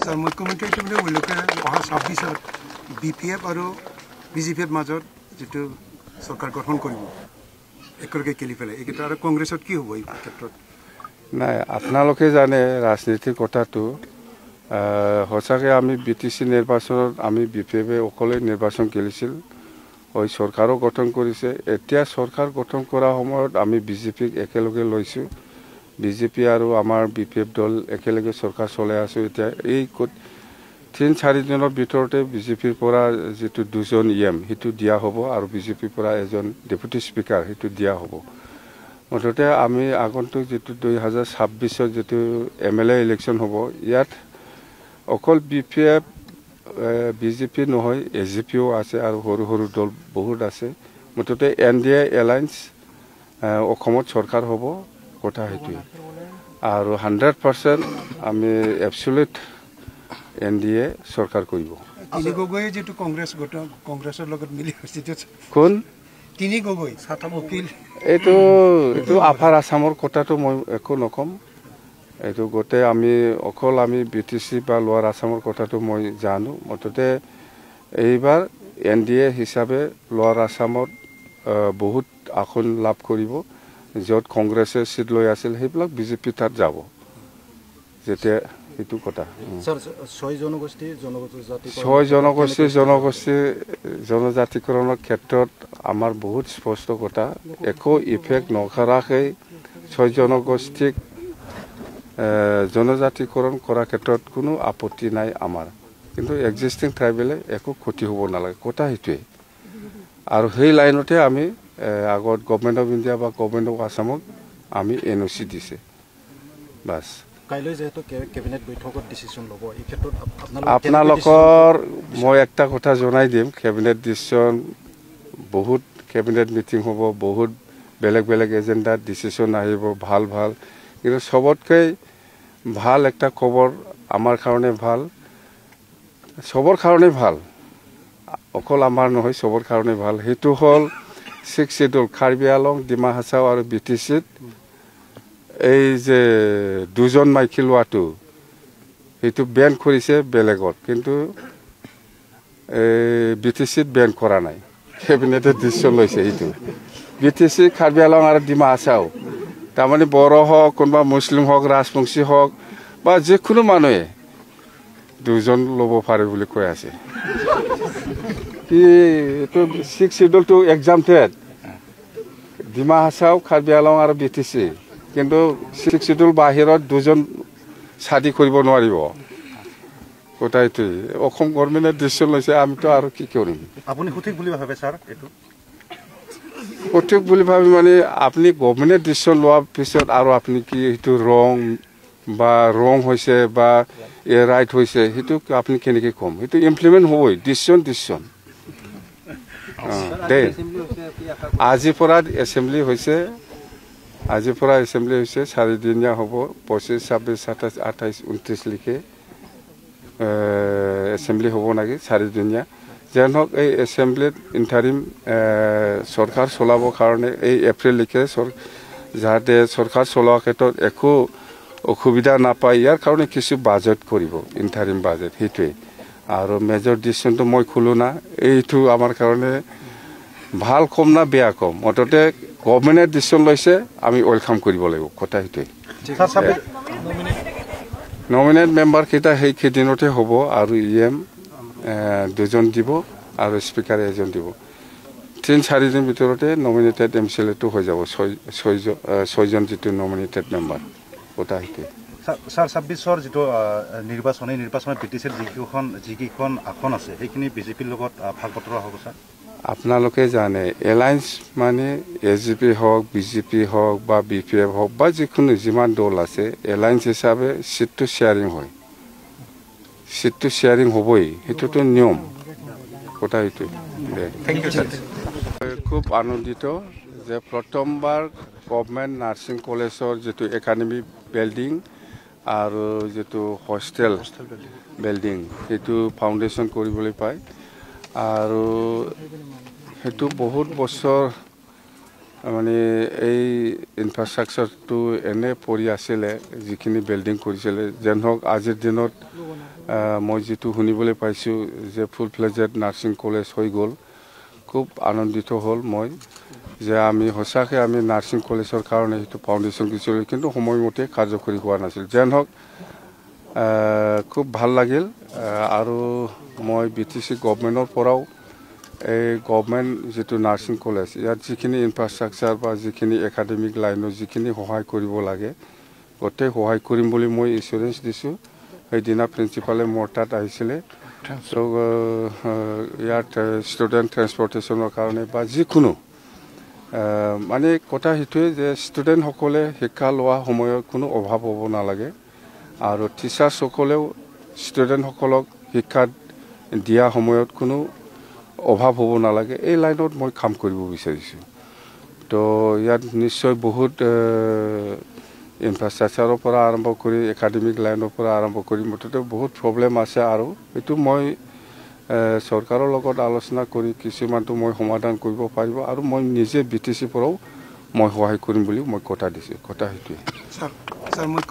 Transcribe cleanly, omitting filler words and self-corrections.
sir মুখ্যমন্ত্রী হিসেবে উল্লেখে অহা 26 বিপিএফ আর বিজেপির মাজত যেটো সরকার গঠন করব একেলগে কেলি পেলাই এইটা আর কংগ্রেসত কি হব এই ক্ষেত্ৰত নাই আপোনালোকে জানে ৰাজনীতিৰ কথাটো সঁচাকৈ আমি বিটিচি নিৰ্বাচনত আমি বিপিএফে অকলে নিৰ্বাচন খেলিছিল ওই চৰকাৰো গঠন কৰিছে এতিয়া চৰকাৰ গঠন কৰা সময়ত আমি বিজেপিক একেলগে লৈছোঁ বিজেপি আৰু আমাৰ বিপিএফ দল একেলগে চৰকাৰ চলাই আছো এতিয়া এই 3-4 দিনৰ ভিতৰতে বিজেপিৰ পৰা যেটো দুজন ইএম হেতু দিয়া হ'ব আৰু বিজেপিৰ পৰা এজন ডেপুটি স্পিকাৰ হেতু দিয়া হ'ব মুঠতে আমি আগন্তুক যেটো 2026 যেটো এমএলএ ইলেকশন হ'ব ইয়াত অকল বিপিএফ বিজেপি নহয় এজিপিও আছে আৰু সৰু সৰু দল বহুত আছে মুঠতে এনডিএ এলায়েন্স অসমত চৰকাৰ হ'ব কথা হেতু আৰু 100% আমি এবসলিউট এনডিএ চৰকাৰ কৰিব তিনি গগৈ যেটো কংগ্ৰেছৰ লগত মিলি হৈছে কোন তিনি গগৈ সাতম উকিল এইটো আফাৰ আসামৰ কথাটো মই একো নকম এইটো গতে আমি অকল আমি বিটিসি বা লোৱাৰ আসামৰ কথাটো মই জানো মততে এইবাৰ এনডিএ হিচাপে লোৱাৰ আসামত বহুত আসন লাভ কৰিব যত কংগ্ৰেছে সিট লৈ আছিল হেবিলাক বিজেপি তাত যাব যেতে হেতু কথা স্যার 6 জনগোষ্ঠী জনজাতিকৰণৰ ক্ষেত্ৰত আমাৰ বহুত স্পষ্ট কথা একো ইফেক্ট নকৰাকৈ 6 জনগোষ্ঠীক জনজাতিকৰণ কৰাৰ ক্ষেত্ৰত কোনো আপত্তি নাই আমাৰ কিন্তু এক্সিস্টিং ট্ৰাইবেলে একো ক্ষতি হ'ব নালাগে কথা হেতুৱে আৰু সেই লাইনতে আমি আগত গভৰ্নমেন্ট অফ ইন্ডিয়া বা গভৰ্নমেন্ট অফ আসামক আমি এনওসি দিছে বাস কাইলৈ যেহেতু ক্যাবিনেট বৈঠকত ডিসিশন ল'ব এই ক্ষেত্ৰত আপোনালোকৰ মই একটা কথা জনাই দিম ক্যাবিনেট ডিসিশন বহুত ক্যাবিনেট মিটিং হ'ব বহুত বেলেগ বেলেগ এজেন্ডা ডিসিশন আহিব ভাল ভাল কিন্তু সবতকৈ ভাল একটা খবৰ আমাৰ কাৰণে ভাল সবৰ কাৰণে ভাল অকল আমাৰ নহয় সবৰ কাৰণে ভাল হেতু হল 6 শিডিউল কাৰ্বি আলং ডিমা হাছাও আৰু বিটিচিত এই যে দুজন মাইকি লোৱাটো হেতু বেন কৰিছে বেলেগত কিন্তু বিটিচিত বেন কৰা নাই ক্যাবিনেটে ডিসিশন লৈছে হেতু বিটিচি কাৰ্বি আলং আৰু ডিমা হাছাও তাৰমানে বড় হওক কোনবা মুসলিম হওক ৰাজবংশী হওক বা যিকোনো মানুহে দুজন ল'ব পাৰে বুলি কৈ আছে কি এটো 6 schedule to exempted Dima Hasao Karbi আলং আৰু বিটিচি কিন্তু 6 শিডিউল বাহিৰত দুজন শাদি কৰিব নোৱাৰিব কথাইটো অসম গভৰ্নমেন্টে ডিসিশন লৈছে আমিতো আৰু কি কৰিম আপুনি সঠিক বুলি ভাবে স্যাৰ এটো সঠিক বুলি ভাবি মানে আপনি গভৰ্নমেন্টে ডিসিশন লোৱাৰ পিছত আৰু আপনি কি এটো ৰং হৈছে বা ৰাইট হৈছে হেতু আপনি কেনেকে কম হেতু ইমপ্লিমেন্ট হ'বই ডিসিশন আজিৰ পৰা এসেম্বলি হৈছে 4 দিনীয়া হ'ব 25 26 27 28 29 লিখে এসেম্বলি হ'ব নাকি 4 দিনীয়া যেন হওক এই এসেম্বলিত ইন্টারিম সরকার চলাবৰ কাৰণে এই এপ্ৰিল লিখে যাতে সৰকাৰ চলোৱাৰ ক্ষেত্ৰত একো অসুবিধা নাপায় ইয়াৰ কাৰণে কিছু বাজেট কৰিব ইন্টাৰিম বাজেট হেতুৱে আৰু মেজৰ ডিসিশনটো মই খুলো না এইটো আমাৰ কাৰণে ভাল কম না বেয়া কম অততে গভৰ্নমেন্টে ডিসিশন লৈছে আমি ওয়েলকাম কৰিব লাগিব কথা হেতুৱে নমিনেট মেম্বাৰ কেইটা সেই কেদিনতে হ'ব আৰু ইএম দুজন দিব আৰু স্পিকাৰ এজন দিব 3-4 দিন ভিতৰতে নমিনেটেড এমসিএলটো হৈ যাব 6 জন যেটো নমিনেটেড মেম্বাৰ কথা হেতুৱে স্যাৰ 26 যেটো নিৰ্বাচনত বিটিচিৰ যিকিখন আসন আছে সেইখিনি বিজেপিৰ লগত ভাগ বতৰা হ'ব স্যাৰ আপোনালোকে জানে এলায়েন্স মানে এজিপি হওক বিজেপি হওক বা বিপিএফ হওক বা যিকোনো যিমান দল আছে এলায়েন্স হিচাপে সিটটো শেয়াৰিং হ'বই হেতুটো নিয়ম কথা হেতু থ্যাংক ইউ স্যাৰ খুব আনন্দিত যে প্ৰথমবাৰ গভৰ্নমেন্ট নাৰ্ছিং কলেজৰ যেটো একাডেমি বিল্ডিং আৰু যেটো হোস্টেল বিল্ডিং হেতু ফাউন্ডেশন কৰিবলৈ পায় আৰু হেতু বহুত বছৰ মানে এই ইনফ্ৰাষ্ট্ৰাকচাৰটো এনে পৰি আছিল যিখিনি বিল্ডিং কৰিছিল যেন হওক আজিৰ দিনত মই যেটো শুনিবলৈ পাইছোঁ যে ফুল ফ্লেজেড নাৰ্ছিং কলেজ হৈ গ'ল খুব আনন্দিত হ'ল মই যে আমি সঁচাকৈ আমি নাৰ্ছিং কলেজৰ কাৰণে সেইটো ফাউণ্ডেশ্যন দিছিলোঁ কিন্তু সময়মতে কাৰ্যকৰী হোৱা নাছিল যেন হওক খুব ভাল লাগিল আৰু মই BTC গভৰ্ণমেণ্টৰ পৰাও এই গভৰ্ণমেণ্ট যেটো নাৰ্ছিং কলেজ ইয়াত যিখিনি ইনফ্ৰাষ্ট্ৰাকচাৰ বা যিখিনি একাডেমিক লাইনত যিখিনি সহায় কৰিব লাগে গোটেই সহায় কৰিম বুলি মই ইঞ্চুৰেঞ্চ দিছোঁ সেইদিনা প্ৰিন্সিপালে মোৰ তাত আহিছিলে চ' ইয়াত ষ্টুডেণ্ট ট্ৰেন্সপৰ্টেশ্যনৰ কাৰণে বা যিকোনো মানে কথা সেইটোৱে যে ষ্টুডেণ্টসকলে শিক্ষা লোৱা সময়ত কোনো অভাৱ হ'ব নালাগে আৰু টিচাৰ্ছসকলেও ষ্টুডেণ্টসকলক শিক্ষা দিয়া সময়ত কোনো অভাৱ হ'ব নালাগে এই লাইনত মই কাম কৰিব বিচাৰিছোঁ তো ইয়াত নিশ্চয় বহুত ইনফ্ৰাষ্ট্ৰাকচাৰৰ পৰা আৰম্ভ কৰি একাডেমিক লাইনৰ পৰা আৰম্ভ কৰি মুঠতে বহুত প্ৰব্লেম আছে আৰু এইটো মই চৰকাৰৰ লগত আলোচনা কৰি কিছুমানটো মই সমাধান কৰিব পাৰিব আৰু মই নিজে BTC পৰাও মই সহায় কৰিম বুলি মই কথা দিছোঁ কথা সেইটোৱে ছাৰ মই